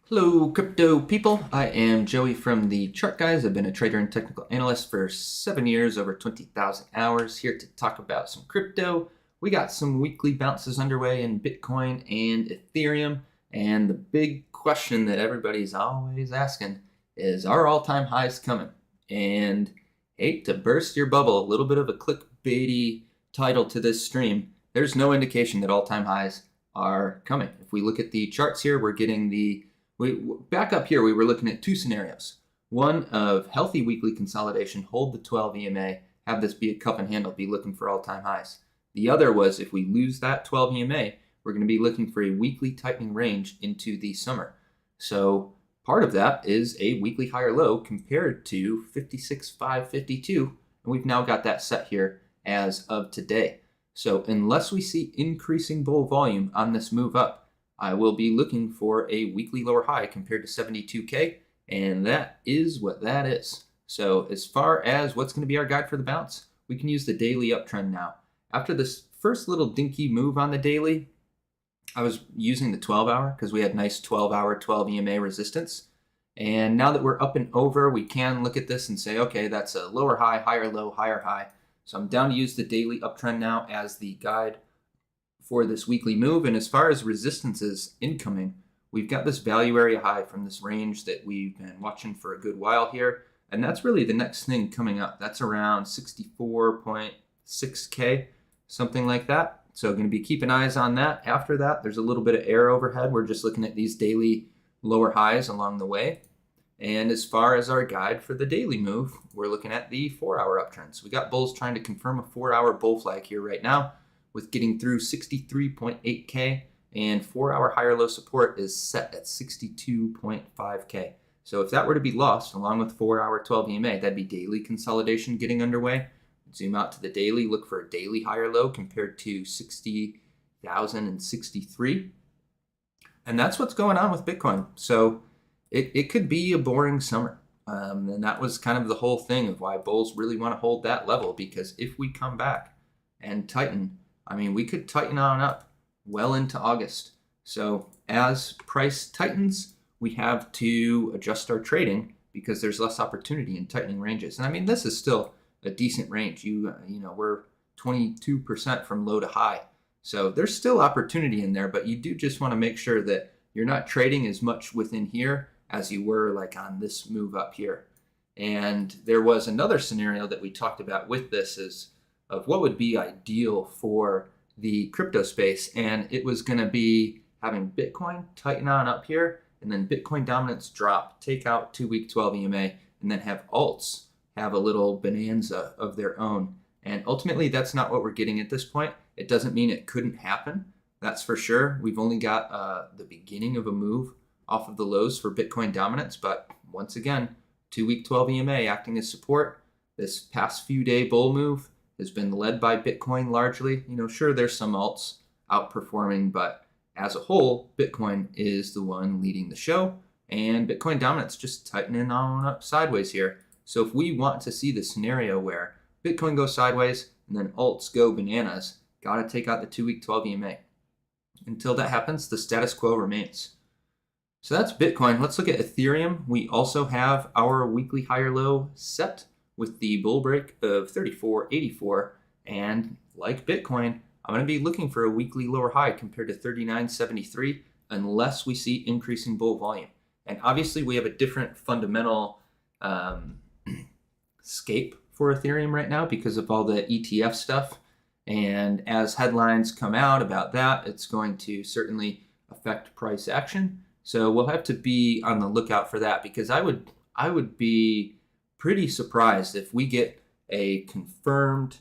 Hello, crypto people. I am Joey from the Chart Guys. I've been a trader and technical analyst for 7 years, over 20,000 hours, here to talk about some crypto. We got some weekly bounces underway in Bitcoin and Ethereum. And the big question that everybody's always asking is, are all-time highs coming? And hate to burst your bubble, a little bit of a clickbaity title to this stream. There's no indication that all-time highs are coming. If we look at the charts here, we're getting back up here, we were looking at two scenarios. One of healthy weekly consolidation, hold the 12 EMA, have this be a cup and handle, be looking for all-time highs. The other was if we lose that 12 EMA, we're going to be looking for a weekly tightening range into the summer. So part of that is a weekly higher low compared to 56,552, and we've now got that set here as of today. So unless we see increasing bull volume on this move up, I will be looking for a weekly lower high compared to 72K, and that is what that is. So as far as what's going to be our guide for the bounce, we can use the daily uptrend now. After this first little dinky move on the daily, I was using the 12-hour because we had nice 12-hour 12 EMA resistance. And now that we're up and over, we can look at this and say, okay, that's a lower high, higher low, higher high. So I'm down to use the daily uptrend now as the guide for this weekly move. And as far as resistances incoming, we've got this value area high from this range that we've been watching for a good while here. And that's really the next thing coming up. That's around 64.6K, something like that. So going to be keeping eyes on that. After that, there's a little bit of air overhead. We're just looking at these daily lower highs along the way. And as far as our guide for the daily move, we're looking at the 4-hour uptrend. So we got bulls trying to confirm a 4-hour bull flag here right now, with getting through 63.8K, and 4-hour higher low support is set at 62.5K. So if that were to be lost, along with 4-hour 12 EMA, that'd be daily consolidation getting underway. Zoom out to the daily, look for a daily higher low compared to 60,063. And that's what's going on with Bitcoin. So it could be a boring summer. And that was kind of the whole thing of why bulls really want to hold that level, because if we come back and tighten, I mean, we could tighten on up well into August. So as price tightens, we have to adjust our trading because there's less opportunity in tightening ranges. And I mean, this is still a decent range. We're 22% from low to high. So there's still opportunity in there, but you do just want to make sure that you're not trading as much within here as you were like on this move up here. And there was another scenario that we talked about with this of what would be ideal for the crypto space. And it was going to be having Bitcoin tighten on up here, and then Bitcoin dominance drop, take out 2-week 12 EMA, and then have alts have a little bonanza of their own. And ultimately, that's not what we're getting at this point. It doesn't mean it couldn't happen. That's for sure. We've only got the beginning of a move off of the lows for Bitcoin dominance. But once again, 2-week 12 EMA acting as support. This past few day bull move has been led by Bitcoin largely. Sure, there's some alts outperforming, but as a whole, Bitcoin is the one leading the show, and Bitcoin dominance just tightening on up sideways here. So if we want to see the scenario where Bitcoin goes sideways and then alts go bananas, got to take out the 2-week 12 EMA. Until that happens, the status quo remains. So that's Bitcoin. Let's look at Ethereum. We also have our weekly higher low set with the bull break of 34.84, and like Bitcoin, I'm going to be looking for a weekly lower high compared to 39.73 unless we see increasing bull volume. And obviously we have a different fundamental scape for Ethereum right now because of all the ETF stuff. And as headlines come out about that, it's going to certainly affect price action. So we'll have to be on the lookout for that, because I would be pretty surprised if we get a confirmed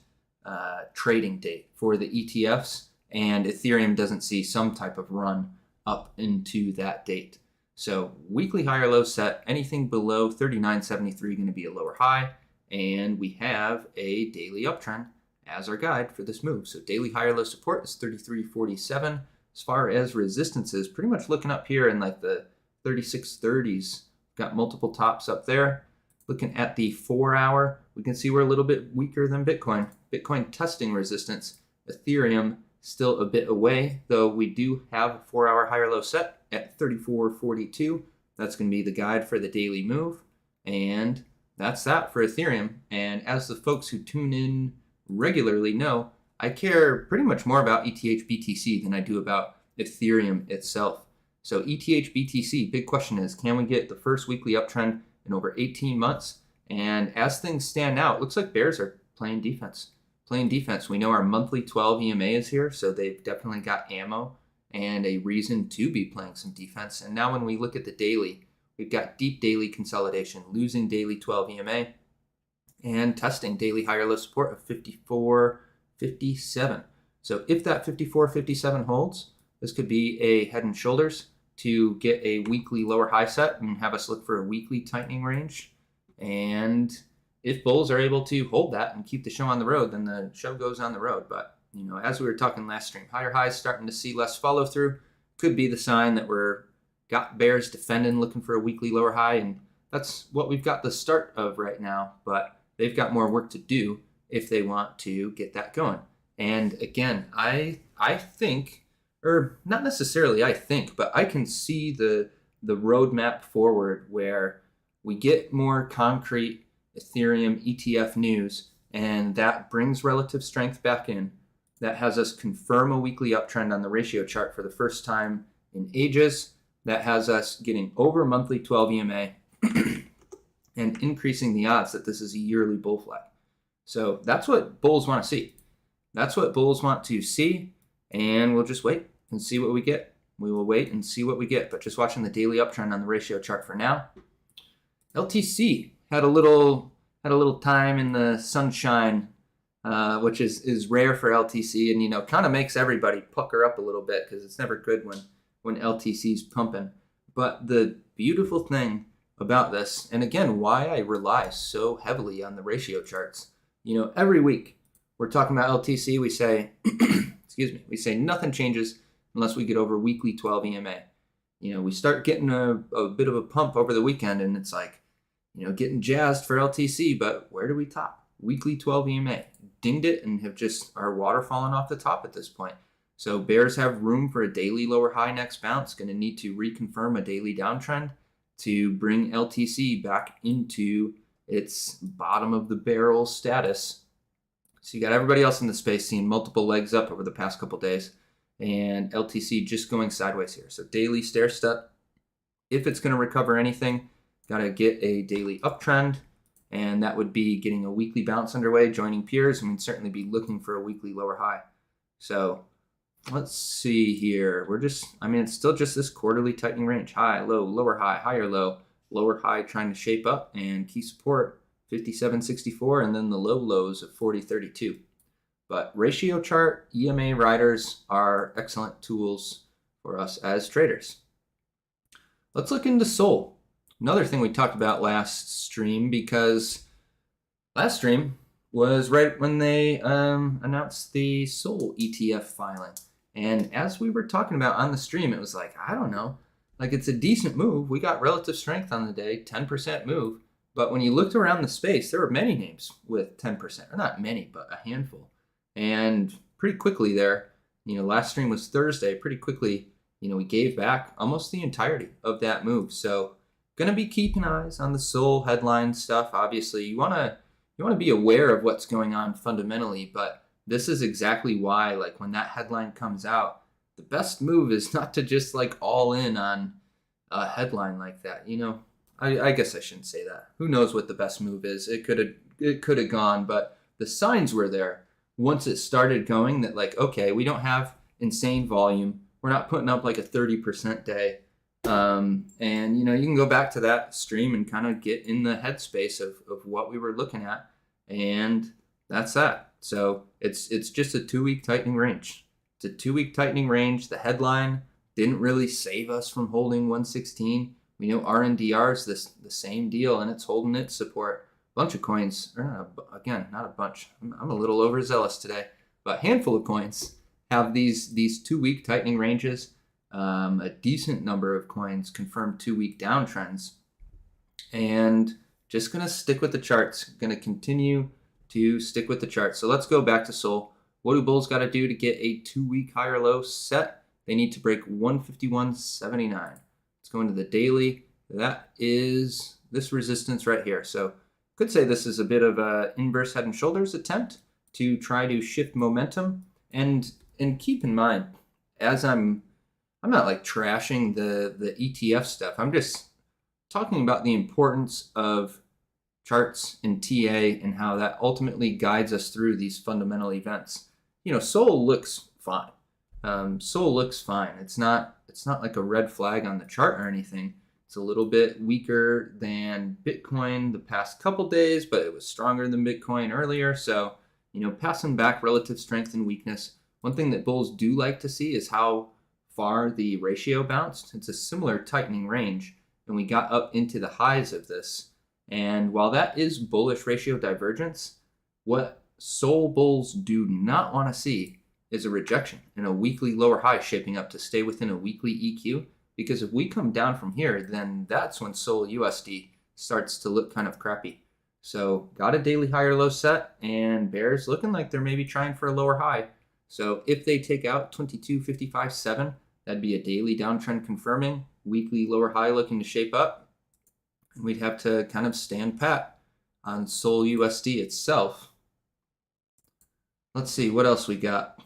trading date for the ETFs and Ethereum doesn't see some type of run up into that date. So weekly higher low set, anything below 39.73 going to be a lower high, and we have a daily uptrend as our guide for this move. So daily higher low support is 33.47. As far as resistances, pretty much looking up here in like the 36.30s. Got multiple tops up there. Looking at the 4-hour, we can see we're a little bit weaker than Bitcoin. Bitcoin testing resistance. Ethereum still a bit away, though we do have a 4-hour higher low set at 34.42. That's going to be the guide for the daily move. And that's that for Ethereum. And as the folks who tune in regularly know, I care pretty much more about ETH BTC than I do about Ethereum itself. So ETH BTC, big question is, can we get the first weekly uptrend in over 18 months? And as things stand now, it looks like bears are playing defense. We know our monthly 12 EMA is here, so they've definitely got ammo and a reason to be playing some defense. And now when we look at the daily, we've got deep daily consolidation, losing daily 12 EMA, and testing daily higher low support of 54.57. So if that 54.57 holds, this could be a head and shoulders to get a weekly lower high set and have us look for a weekly tightening range. And if bulls are able to hold that and keep the show on the road, then the show goes on the road. But, as we were talking last stream, higher highs starting to see less follow through could be the sign that we're got bears defending, looking for a weekly lower high. And that's what we've got the start of right now. But they've got more work to do if they want to get that going. And again, I think, or not necessarily I think, but I can see the roadmap forward where we get more concrete Ethereum ETF news, and that brings relative strength back in. That has us confirm a weekly uptrend on the ratio chart for the first time in ages. That has us getting over monthly 12 EMA and increasing the odds that this is a yearly bull flag. So that's what bulls want to see. That's what bulls want to see, and we'll just wait and see what we get. We will wait and see what we get, but just watching the daily uptrend on the ratio chart for now. LTC had a little time in the sunshine, which is rare for LTC, and kind of makes everybody pucker up a little bit because it's never good when LTC's pumping. But the beautiful thing about this, and again, why I rely so heavily on the ratio charts, every week we're talking about LTC, we say, we say nothing changes unless we get over weekly 12 EMA. We start getting a bit of a pump over the weekend, and it's like, getting jazzed for LTC, but where do we top? Weekly 12 EMA. Dinged it and have just our water falling off the top at this point. So bears have room for a daily lower high next bounce. Going to need to reconfirm a daily downtrend to bring LTC back into its bottom of the barrel status. So you got everybody else in the space seeing multiple legs up over the past couple days, and LTC just going sideways here. So daily stair step. If it's going to recover anything, got to get a daily uptrend, and that would be getting a weekly bounce underway, joining peers, and we'd certainly be looking for a weekly lower high. So let's see here. It's still just this quarterly tightening range. High, low, lower high, higher low, lower high trying to shape up, and key support 57.64, and then the low lows of 40.32. But ratio chart, EMA riders are excellent tools for us as traders. Let's look into SOL. Another thing we talked about last stream, because last stream was right when they announced the SOL ETF filing. And as we were talking about on the stream, it was like, I don't know, like it's a decent move. We got relative strength on the day, 10% move. But when you looked around the space, there were many names with 10%, or not many, but a handful. And pretty quickly there, last stream was Thursday, pretty quickly, we gave back almost the entirety of that move. So going to be keeping eyes on the SOL headline stuff. Obviously, you want to be aware of what's going on fundamentally, but this is exactly why, like when that headline comes out, the best move is not to just like all in on a headline like that. I guess I shouldn't say that. Who knows what the best move is? It could have gone, but the signs were there once it started going that like, okay, we don't have insane volume. We're not putting up like a 30% day. And you can go back to that stream and kind of get in the headspace of what we were looking at, and that's that. So it's just a 2-week tightening range. It's a 2-week tightening range. The headline didn't really save us from holding 116. We know RNDR is the same deal, and it's holding its support. Bunch of coins, or not a bunch. I'm a little overzealous today, but a handful of coins have these 2-week tightening ranges. A decent number of coins confirmed 2-week downtrends, and just going to stick with the charts. Going to continue to stick with the charts. So let's go back to SOL. What do bulls got to do to get a 2-week higher low set? They need to break 151.79. Let's go into the daily. That is this resistance right here. So could say this is a bit of a inverse head and shoulders attempt to try to shift momentum. And keep in mind, as I'm not like trashing the ETF stuff. I'm just talking about the importance of charts and TA and how that ultimately guides us through these fundamental events. Sol looks fine. Sol looks fine. It's not like a red flag on the chart or anything. It's a little bit weaker than Bitcoin the past couple days, but it was stronger than Bitcoin earlier. So, passing back relative strength and weakness. One thing that bulls do like to see is how far the ratio bounced. It's a similar tightening range, and we got up into the highs of this. And while that is bullish ratio divergence, what Sol bulls do not want to see is a rejection and a weekly lower high shaping up to stay within a weekly EQ. Because if we come down from here, then that's when Sol USD starts to look kind of crappy. So got a daily higher low set, and bears looking like they're maybe trying for a lower high. So if they take out 22.55.7, that'd be a daily downtrend confirming, weekly lower high looking to shape up. And we'd have to kind of stand pat on Sol USD itself. Let's see what else we got.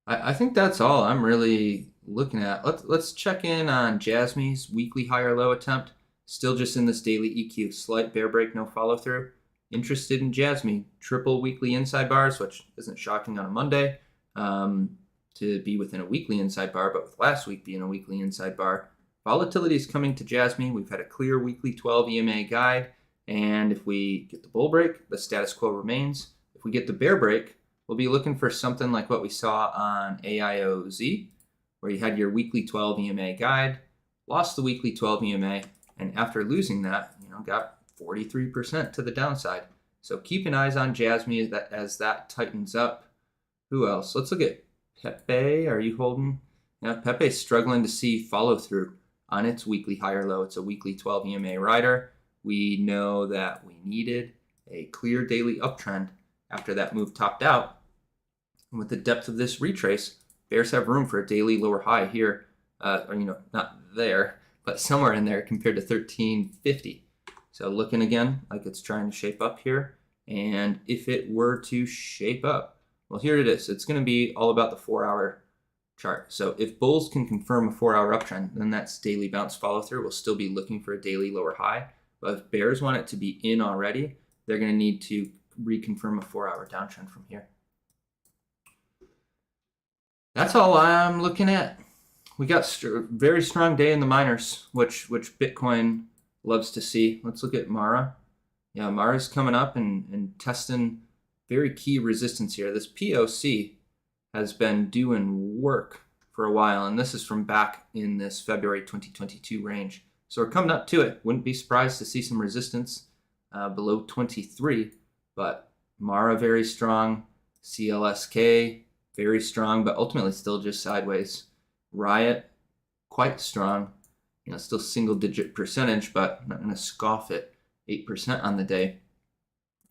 I think that's all I'm really looking at. Let's check in on Jasmy's weekly higher low attempt. Still just in this daily EQ. Slight bear break, no follow through. Interested in Jasmy. Triple weekly inside bars, which isn't shocking on a Monday to be within a weekly inside bar, but with last week being a weekly inside bar. Volatility is coming to Jasmy. We've had a clear weekly 12 EMA guide, and if we get the bull break, the status quo remains. If we get the bear break, we'll be looking for something like what we saw on AIOZ, where you had your weekly 12 EMA guide, lost the weekly 12 EMA, and after losing that, got 43% to the downside. So keep an eyes on Jasmy as that tightens up. Who else? Let's look at Pepe. Are you holding? Yeah, Pepe's struggling to see follow through on its weekly higher low. It's a weekly 12 EMA rider. We know that we needed a clear daily uptrend after that move topped out. And with the depth of this retrace, bears have room for a daily lower high here, not there, but somewhere in there compared to 1350. So looking again like it's trying to shape up here. And if it were to shape up, well, here it is. It's going to be all about the 4-hour chart. So if bulls can confirm a 4-hour uptrend, then that's daily bounce follow through. We'll still be looking for a daily lower high. But if bears want it to be in already, they're going to need to reconfirm a 4-hour downtrend from here. That's all I'm looking at. We got very strong day in the miners, which Bitcoin loves to see. Let's look at Mara. Yeah, Mara's coming up and testing very key resistance here. This POC has been doing work for a while, and this is from back in this February 2022 range. So we're coming up to it. Wouldn't be surprised to see some resistance below 23, but Mara very strong, CLSK very strong, but ultimately still just sideways. Riot quite strong, still single-digit percentage, but I'm not going to scoff at 8% on the day.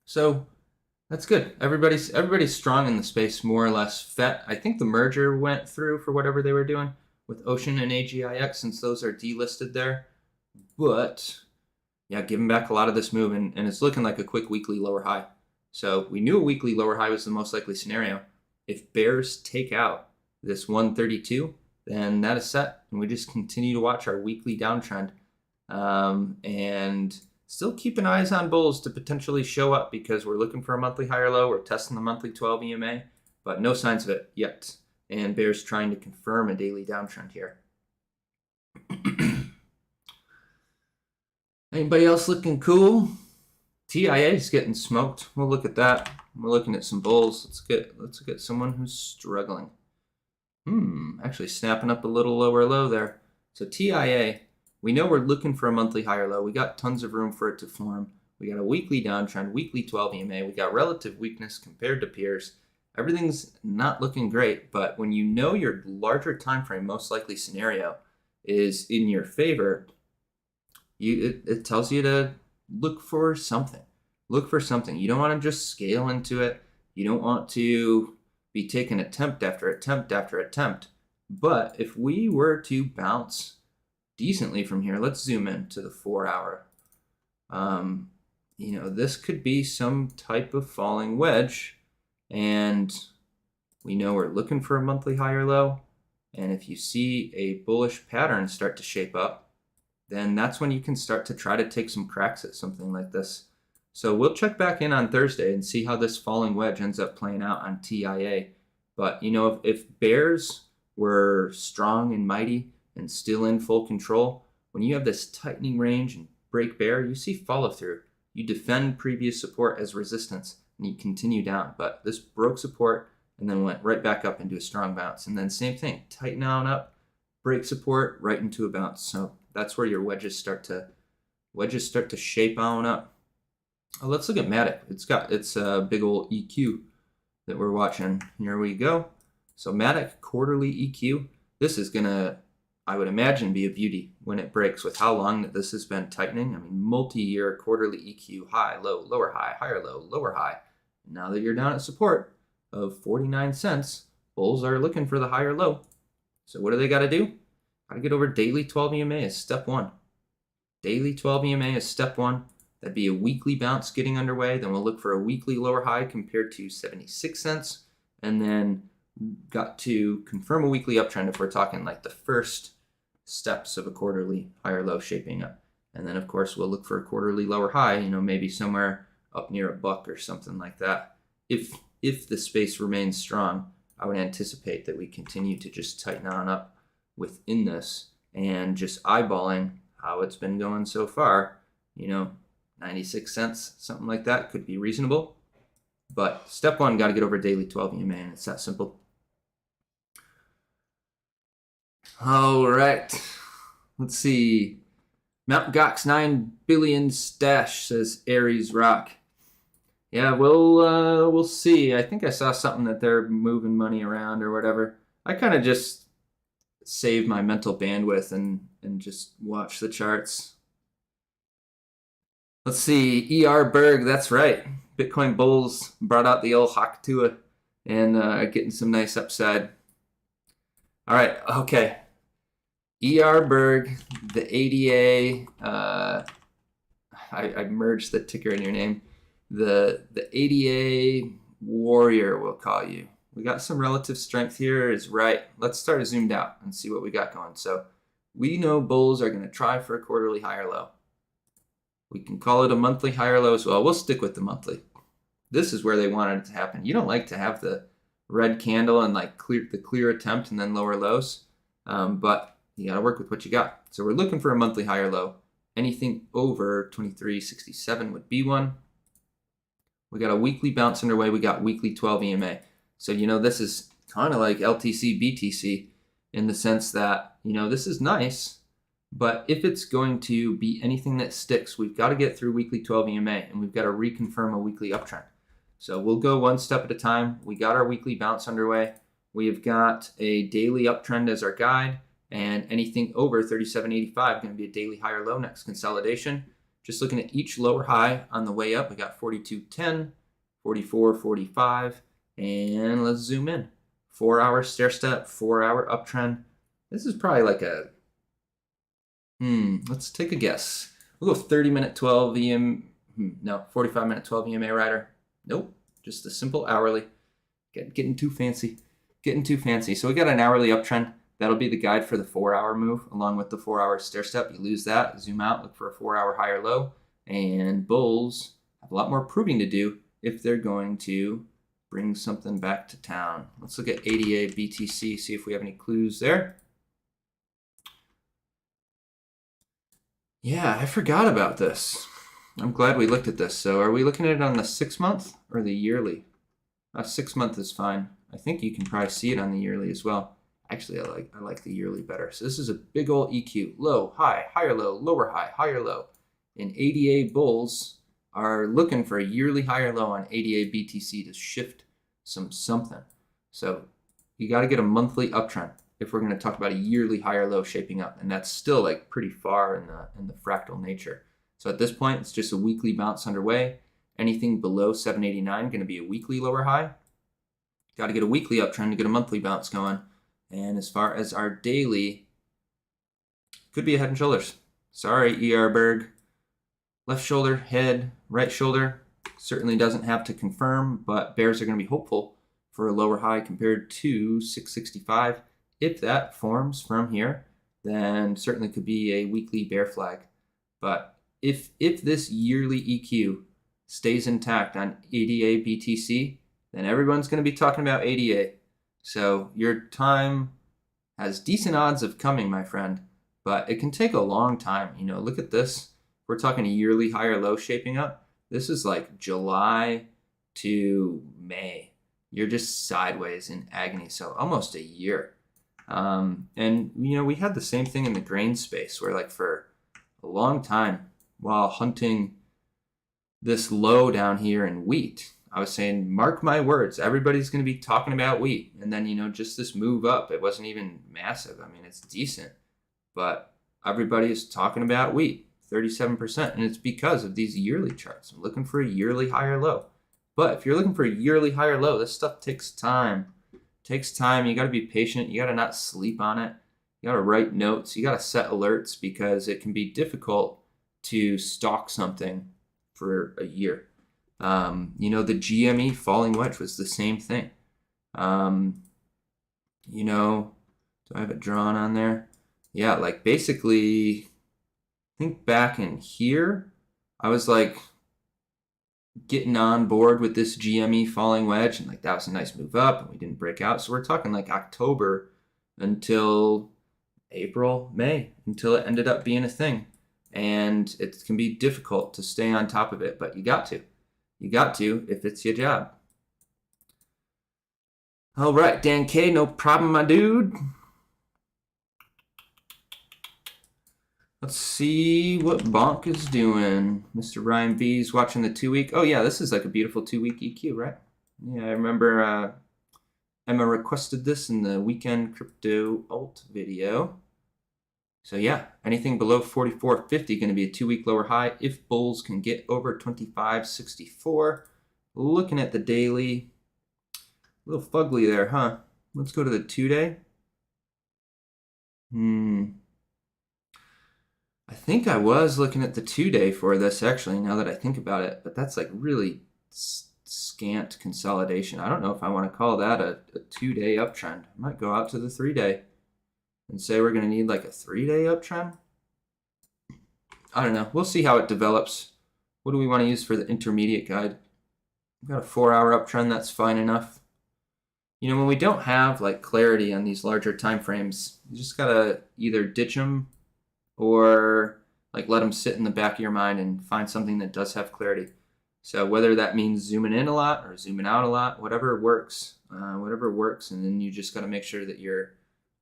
So that's good. Everybody's strong in the space, more or less. FET, I think the merger went through for whatever they were doing with Ocean and AGIX, since those are delisted there. But yeah, giving back a lot of this move, and it's looking like a quick weekly lower high. So we knew a weekly lower high was the most likely scenario. If bears take out this 132, then that is set, and we just continue to watch our weekly downtrend, and still keeping eyes on bulls to potentially show up, because we're looking for a monthly higher low. We're testing the monthly 12 EMA, but no signs of it yet, and bears trying to confirm a daily downtrend here. Anybody else looking cool? TIA is getting smoked. We'll look at that. We're looking at some bulls. Let's get someone who's struggling. Actually snapping up a little lower low there. So TIA, we know we're looking for a monthly higher low. We got tons of room for it to form. We got a weekly downtrend, weekly 12 EMA. We got relative weakness compared to peers. Everything's not looking great, but when you know your larger time frame most likely scenario is in your favor, it tells you to look for something. Look for something. You don't want to just scale into it. You don't want to be taking attempt after attempt after attempt. But if we were to bounce decently from here. Let's zoom in to the 4 hour. You know, this could be some type of falling wedge, and we know we're looking for a monthly high or low. And if you see a bullish pattern start to shape up, then that's when you can start to try to take some cracks at something like this. So we'll check back in on Thursday and see how this falling wedge ends up playing out on TIA. But, you know, if bears were strong and mighty and still in full control, when you have this tightening range and break bear, you see follow through. You defend previous support as resistance and you continue down. But this broke support and then went right back up into a strong bounce. And then same thing, tighten on up, break support, right into a bounce. So that's where your wedges start to shape on up. Let's look at Matic. It's a big old EQ that we're watching. Here we go. So Matic quarterly EQ. This is gonna, I would imagine, be a beauty when it breaks with how long that this has been tightening. I mean, multi-year quarterly EQ, high, low, lower high, higher low, lower high. Now that you're down at support of 49 cents, bulls are looking for the higher low. So what do they got to do? Got to get over daily 12 EMA is step one. Daily 12 EMA is step one. That'd be a weekly bounce getting underway. Then we'll look for a weekly lower high compared to 76 cents. And then got to confirm a weekly uptrend if we're talking like the first steps of a quarterly higher low shaping up. And then of course we'll look for a quarterly lower high, you know, maybe somewhere up near $1 or something like that. If the space remains strong, I would anticipate that we continue to just tighten on up within this and just eyeballing how it's been going so far. You know, 96 cents, something like that could be reasonable. But step one, got to get over daily 12 EMA, and it's that simple. All right. Let's see. Mt. Gox 9 billion stash, says Aries Rock. Yeah, we'll see. I think I saw something that they're moving money around or whatever. I kind of just save my mental bandwidth and just watch the charts. Let's see. ER Berg, that's right. Bitcoin bulls brought out the old Hakutua and getting some nice upside. All right, okay. ER Berg, the ADA, I merged the ticker in your name. The ADA warrior, we'll call you. We got some relative strength here is right. Let's start zoomed out and see what we got going. So we know bulls are going to try for a quarterly higher low. We can call it a monthly higher low as well. We'll stick with the monthly. This is where they wanted it to happen. You don't like to have the red candle and like clear attempt and then lower lows, but you got to work with what you got. So we're looking for a monthly higher low. Anything over 23.67 would be one. We got a weekly bounce underway. We got weekly 12 EMA. So, you know, this is kind of like LTC, BTC in the sense that, you know, this is nice, but if it's going to be anything that sticks, we've got to get through weekly 12 EMA and we've got to reconfirm a weekly uptrend. So we'll go one step at a time. We got our weekly bounce underway. We've got a daily uptrend as our guide, and anything over 37.85 going to be a daily higher low next consolidation. Just looking at each lower high on the way up, we got 42.10, 44.45, and let's zoom in. 4 hour stair step, 4 hour uptrend. This is probably like a, let's take a guess. We'll go 30-minute 12 EM, no, 45-minute 12 EMA rider. Nope, just a simple hourly. Getting too fancy. So we got an hourly uptrend. That'll be the guide for the 4 hour move along with the 4 hour stair step. You lose that, zoom out, look for a 4 hour higher low. And bulls have a lot more proving to do if they're going to bring something back to town. Let's look at ADA, BTC, see if we have any clues there. Yeah, I forgot about this. I'm glad we looked at this. So are we looking at it on the 6 month or the yearly? 6 month is fine. I think you can probably see it on the yearly as well. Actually, I like the yearly better. So this is a big old EQ. Low, high, higher low, lower high, higher low. And ADA bulls are looking for a yearly higher low on ADA BTC to shift something. So you got to get a monthly uptrend if we're going to talk about a yearly higher low shaping up. And that's still like pretty far in the fractal nature. So at this point, it's just a weekly bounce underway. Anything below 789 going to be a weekly lower high. Got to get a weekly uptrend to get a monthly bounce going. And as far as our daily, Could be a Head and Shoulders. Sorry, ER Berg. Left shoulder, head, right shoulder. Certainly doesn't have to confirm, but bears are going to be hopeful for a lower high compared to 665. If that forms from here, then certainly could be a weekly bear flag. But if this yearly EQ stays intact on ADA BTC, then everyone's going to be talking about ADA. So your time has decent odds of coming, my friend, but it can take a long time. You know, look at this. We're talking a yearly high or low shaping up. This is like July to May. You're just sideways in agony, so almost a year. And, you know, we had the same thing in the grain space where, like, for a long time while hunting this low down here in wheat, I was saying, mark my words, everybody's going to be talking about wheat. And then, you know, just this move up, it wasn't even massive. I mean, it's decent, but everybody is talking about wheat. 37%, and it's because of these yearly charts. I'm looking for a yearly high or low. But if you're looking for a yearly high or low, this stuff takes time. It takes time. You got to be patient. You got to not sleep on it. You got to write notes. You got to set alerts because it can be difficult to stalk something for a year. You know, the GME falling wedge was the same thing. You know, do I have it drawn on there? Yeah, like basically, I think back in here, I was like getting on board with this GME falling wedge, and like that was a nice move up, and we didn't break out. So we're talking like October until April, May, until it ended up being a thing. And it can be difficult to stay on top of it, but you got to. You got to if it's your job. All right, Dan K, no problem, my dude. Let's see what Bonk is doing. Mr. Ryan B's watching the 2-week. Oh, yeah, this is like a beautiful 2-week EQ, right? Yeah, I remember Emma requested this in the weekend crypto alt video. So, yeah, anything below 44.50 going to be a 2-week lower high if bulls can get over 25.64. Looking at the daily. A little fugly there, huh? Let's go to the 2-day. I think I was looking at the 2-day for this, actually, now that I think about it. But that's like really scant consolidation. I don't know if I want to call that a 2-day uptrend. I might go out to the 3-day and say we're going to need like a 3-day uptrend. I don't know. We'll see how it develops. What do we want to use for the intermediate guide? We've got a 4-hour uptrend. That's fine enough. You know, when we don't have like clarity on these larger time frames, you just got to either ditch them or like let them sit in the back of your mind and find something that does have clarity. So whether that means zooming in a lot or zooming out a lot, whatever works, and then you just got to make sure that you're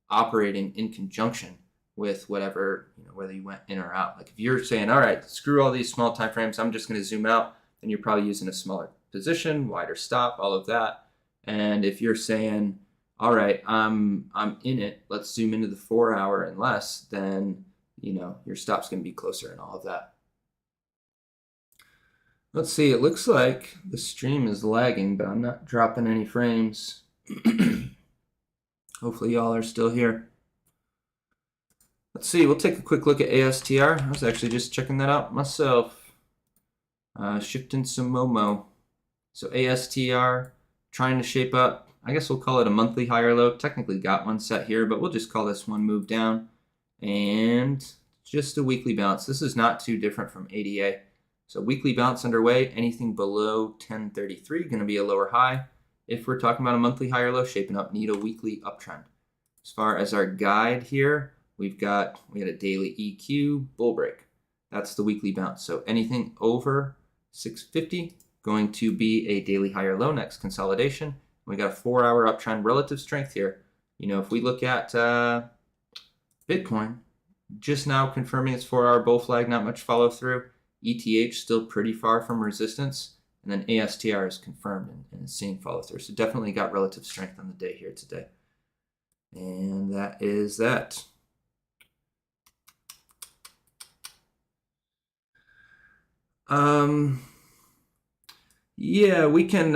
operating in conjunction with whatever, you know, whether you went in or out. Like if you're saying, all right, screw all these small time frames, I'm just going to zoom out, then you're probably using a smaller position, wider stop, all of that. And if you're saying, all right, I'm in it, let's zoom into the 4-hour and less, then you know, your stop's going to be closer and all of that. Let's see, it looks like the stream is lagging, but I'm not dropping any frames. Hopefully y'all are still here. Let's see, we'll take a quick look at ASTR. I was actually just checking that out myself. Shifting some Momo. So ASTR, trying to shape up. I guess we'll call it a monthly higher low. Technically got one set here, but we'll just call this one move down. And just a weekly bounce. This is not too different from ADA. So weekly bounce underway, anything below 1033 going to be a lower high. If we're talking about a monthly higher low shaping up, need a weekly uptrend. As far as our guide here, we had a daily EQ bull break. That's the weekly bounce. So anything over 650 going to be a daily higher low next consolidation. We got a 4-hour uptrend, relative strength here. You know, if we look at Bitcoin, just now confirming its 4-hour bull flag, not much follow through. ETH still pretty far from resistance. And then ASTR is confirmed and is seeing follow through. So definitely got relative strength on the day here today. And that is that. Yeah, we can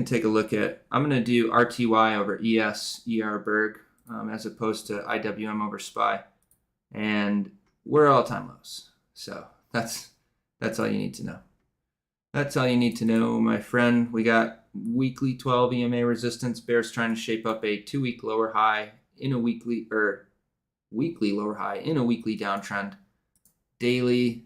take a look at, I'm going to do RTY over ES, ER Berg, as opposed to IWM over SPY. and we're all-time lows. So that's all you need to know. That's all you need to know, my friend. We got weekly 12 EMA resistance. Bears trying to shape up a 2-week lower high in a weekly lower high in a weekly downtrend. Daily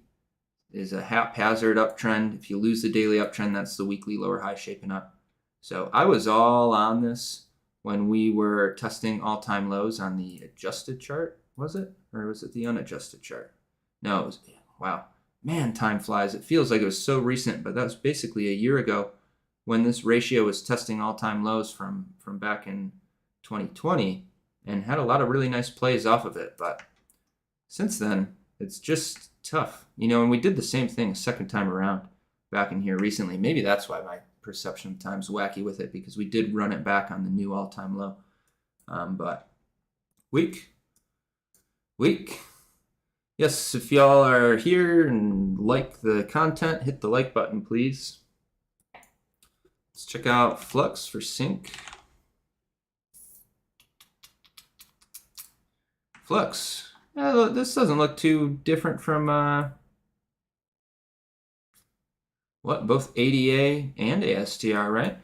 is a haphazard uptrend. If you lose the daily uptrend, that's the weekly lower high shaping up. So I was all on this when we were testing all-time lows on the adjusted chart, was it? Or was it the unadjusted chart? No, it was, wow. Man, time flies. It feels like it was so recent, but that was basically a year ago when this ratio was testing all-time lows from back in 2020 and had a lot of really nice plays off of it. But since then, it's just tough. And we did the same thing a second time around back in here recently. Maybe that's why my perception of time's wacky with it, because we did run it back on the new all-time low. But week. Yes, if y'all are here and like the content, hit the like button, please. Let's check out Flux for sync. Flux. Yeah, this doesn't look too different from both ADA and ASTR, right?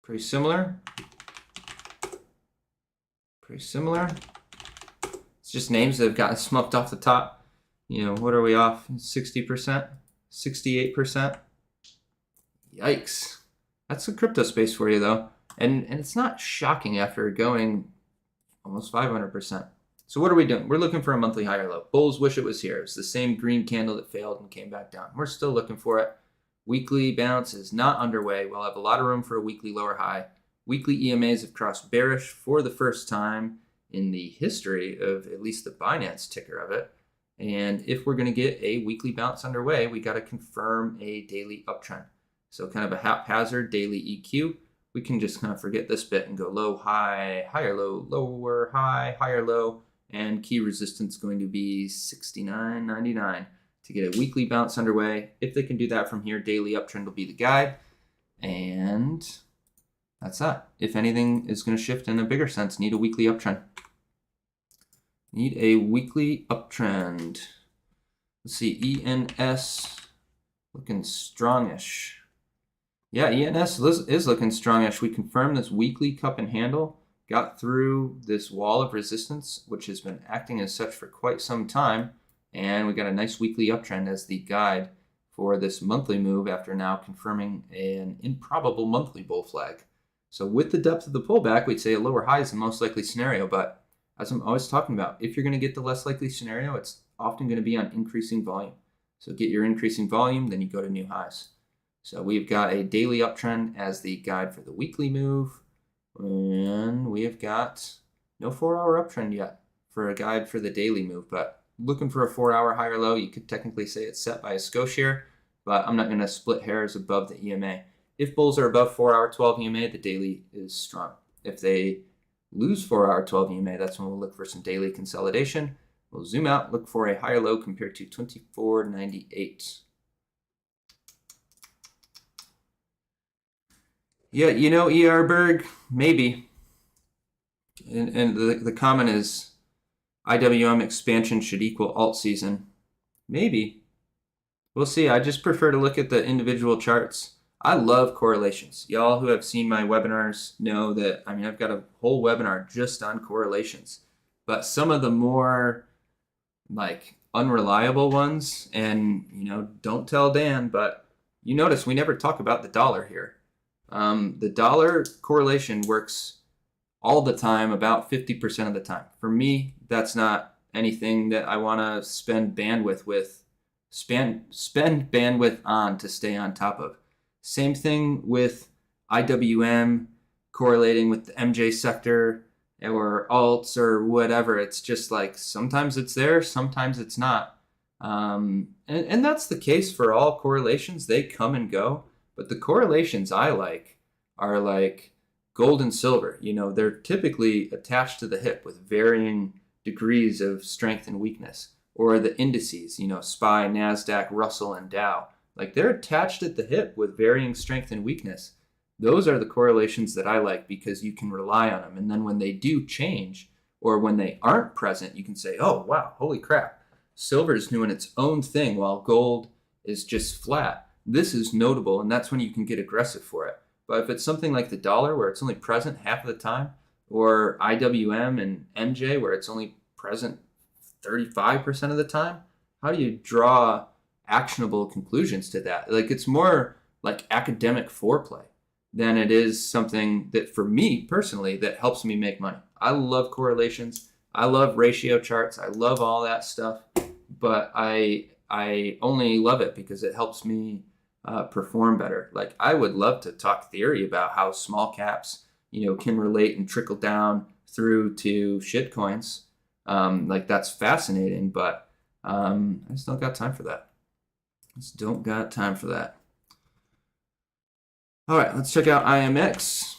Pretty similar. It's just names that have gotten smoked off the top. What are we off? 60%? 68%? Yikes. That's the crypto space for you, though. And it's not shocking after going almost 500%. So what are we doing? We're looking for a monthly higher low. Bulls wish it was here. It's the same green candle that failed and came back down. We're still looking for it. Weekly bounce is not underway. We'll have a lot of room for a weekly lower high. Weekly EMAs have crossed bearish for the first time in the history of at least the Binance ticker of it. And if we're going to get a weekly bounce underway, we got to confirm a daily uptrend. So kind of a haphazard daily EQ. We can just kind of forget this bit and go low, high, higher, low, lower, high, higher, low, and key resistance going to be 69.99 to get a weekly bounce underway. If they can do that from here, daily uptrend will be the guide. And that's that. If anything is going to shift in a bigger sense, need a weekly uptrend. Need a weekly uptrend. Let's see, ENS looking strongish. Yeah, ENS is looking strongish. We confirmed this weekly cup and handle, got through this wall of resistance, which has been acting as such for quite some time, and we got a nice weekly uptrend as the guide for this monthly move after now confirming an improbable monthly bull flag. So with the depth of the pullback, we'd say a lower high is the most likely scenario, but as I'm always talking about, if you're going to get the less likely scenario, it's often going to be on increasing volume. So get your increasing volume, then you go to new highs. So we've got a daily uptrend as the guide for the weekly move, and we have got no 4-hour uptrend yet for a guide for the daily move, but looking for a 4-hour higher low. You could technically say it's set by a Scotiabank, but I'm not going to split hairs above the EMA. If bulls are above 4-hour 12 EMA, the daily is strong. If they lose 4-hour 12 EMA, that's when we'll look for some daily consolidation. We'll zoom out, look for a higher low compared to 24.98. Yeah, ERberg, maybe. And the comment is IWM expansion should equal alt season. Maybe. We'll see. I just prefer to look at the individual charts. I love correlations. Y'all who have seen my webinars know that, I've got a whole webinar just on correlations. But some of the more unreliable ones, and don't tell Dan, but you notice we never talk about the dollar here. The dollar correlation works all the time, about 50% of the time. For me, that's not anything that I want to spend bandwidth on to stay on top of. Same thing with IWM correlating with the MJ sector or alts or whatever. It's just sometimes it's there, sometimes it's not. And that's the case for all correlations. They come and go. But the correlations I like are like gold and silver. They're typically attached to the hip with varying degrees of strength and weakness. Or the indices, SPY, NASDAQ, Russell, and Dow. They're attached at the hip with varying strength and weakness. Those are the correlations that I like because you can rely on them. And then when they do change, or when they aren't present, you can say, oh, wow, holy crap. Silver is doing its own thing while gold is just flat. This is notable, and that's when you can get aggressive for it. But if it's something like the dollar where it's only present half of the time, or IWM and NJ where it's only present 35% of the time, how do you draw actionable conclusions to that? Like, it's more like academic foreplay than it is something that, for me personally, that helps me make money. I love correlations. I love ratio charts. I love all that stuff, but I only love it because it helps me perform better. Like, I would love to talk theory about how small caps, can relate and trickle down through to shit coins. Like, that's fascinating, but I just don't got time for that. All right, let's check out IMX.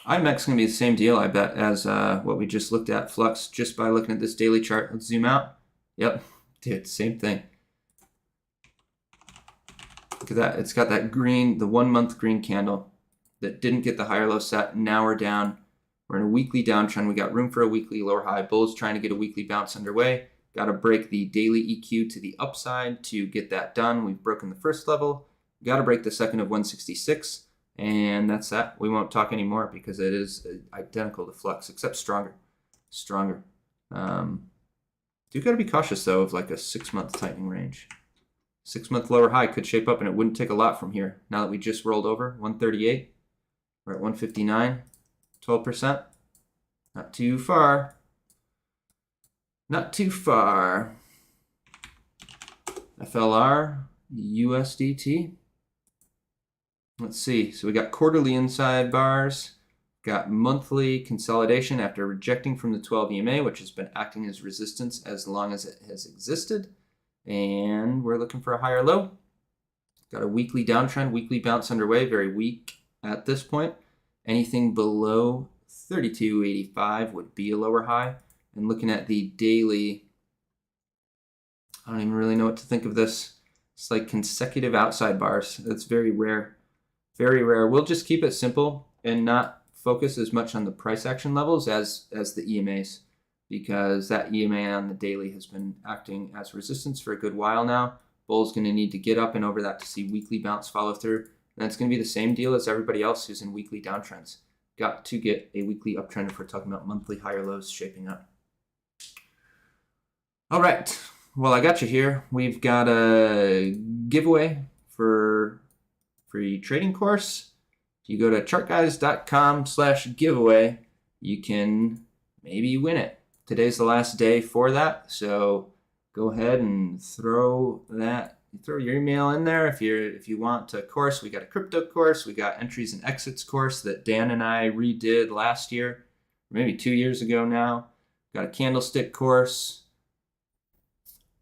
IMX is going to be the same deal, I bet, as what we just looked at, Flux, just by looking at this daily chart. Let's zoom out. Yep, dude, same thing. Look at that. It's got that green, the 1 month green candle that didn't get the higher low set. Now we're down. We're in a weekly downtrend. We got room for a weekly lower high. Bulls trying to get a weekly bounce underway. Got to break the daily EQ to the upside to get that done. We've broken the first level. Got to break the second of 166. And that's that. We won't talk anymore because it is identical to Flux, except stronger. Do got to be cautious, though, of like a 6 month tightening range. 6 month lower high could shape up, and it wouldn't take a lot from here. Now that we just rolled over 138, we're at 159, 12%. Not too far. FLR, USDT. Let's see. So we got quarterly inside bars, got monthly consolidation after rejecting from the 12 EMA, which has been acting as resistance as long as it has existed. And we're looking for a higher low. Got a weekly downtrend, weekly bounce underway, very weak at this point. Anything below 32.85 would be a lower high. And looking at the daily, I don't even really know what to think of this. It's like consecutive outside bars. That's very rare. Very rare. We'll just keep it simple and not focus as much on the price action levels as the EMAs, because that EMA on the daily has been acting as resistance for a good while now. Bull's going to need to get up and over that to see weekly bounce follow through. And that's going to be the same deal as everybody else who's in weekly downtrends. Got to get a weekly uptrend if we're talking about monthly higher lows shaping up. All right. Well, I got you here. We've got a giveaway for free trading course. If you go to chartguys.com/giveaway, you can maybe win it. Today's the last day for that, so go ahead and throw your email in there if you want a course. We got a crypto course, we got entries and exits course that Dan and I redid last year, maybe 2 years ago now. Got a candlestick course,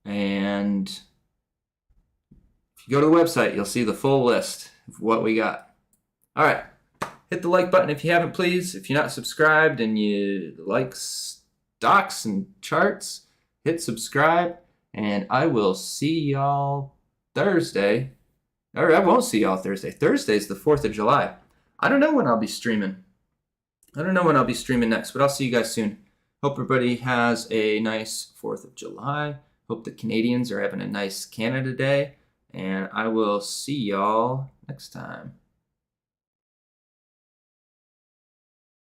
and if you go to the website, you'll see the full list of what we got. All right, hit the like button if you haven't, please. If you're not subscribed and you like stocks and charts, hit subscribe, and I will see y'all Thursday. Or I won't see y'all Thursday. Thursday's the 4th of July. I don't know when I'll be streaming. Next, but I'll see you guys soon. Hope everybody has a nice 4th of July. Hope the Canadians are having a nice Canada Day, and I will see y'all next time.